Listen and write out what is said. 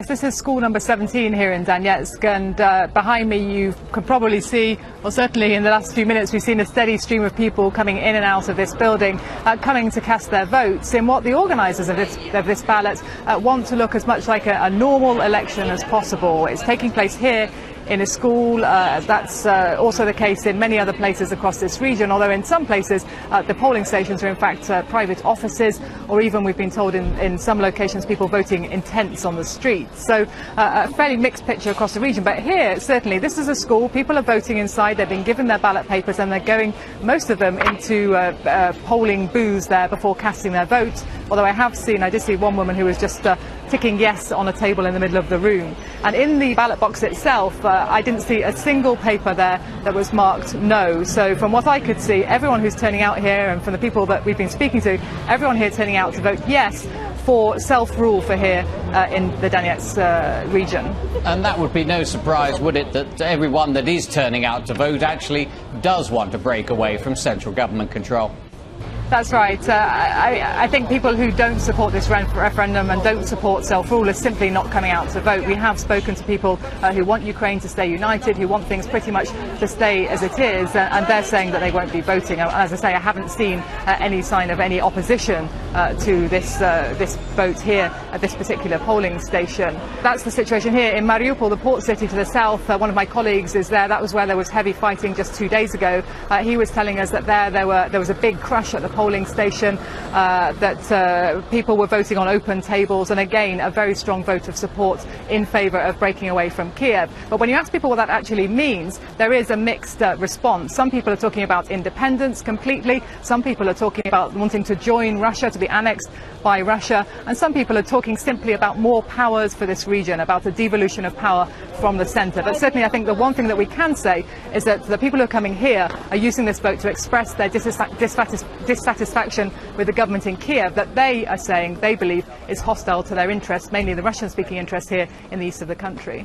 This is school number 17 here in Donetsk, and behind me you can probably see, or certainly in the last few minutes we've seen a steady stream of people coming in and out of this building, coming to cast their votes in what the organisers of this ballot want to look as much like a normal election as possible. It's taking place here in a school. That's also the case in many other places across this region, although in some places the polling stations are in fact private offices, or even we've been told in some locations people voting in tents on the streets. So a fairly mixed picture across the region, but here certainly this is a school. People are voting inside, they've been given their ballot papers and they're going, most of them, into polling booths there before casting their vote. Although I did see one woman who was just ticking yes on a table in the middle of the room. And in the ballot box itself, I didn't see a single paper there that was marked no. So from what I could see, everyone who's turning out here, and from the people that we've been speaking to, everyone here turning out to vote yes for self-rule for here in the Donetsk region. And that would be no surprise, would it, that everyone that is turning out to vote actually does want to break away from central government control? That's right. I think people who don't support this referendum and don't support self-rule are simply not coming out to vote. We have spoken to people who want Ukraine to stay united, who want things pretty much to stay as it is, and they're saying that they won't be voting. As I say, I haven't seen any sign of any opposition to this vote here at this particular polling station. That's the situation here in Mariupol, the port city to the south. One of my colleagues is there. That was where there was heavy fighting just 2 days ago. He was telling us that there was a big crush at the polling station, that people were voting on open tables, and again a very strong vote of support in favour of breaking away from Kiev. But when you ask people what that actually means, there is a mixed response. Some people are talking about independence completely, some people are talking about wanting to join Russia, to be annexed by Russia, and some people are talking simply about more powers for this region, about a devolution of power from the centre. But certainly I think the one thing that we can say is that the people who are coming here are using this vote to express their dissatisfaction with the government in Kiev, that they are saying they believe is hostile to their interests, mainly the Russian-speaking interests here in the east of the country.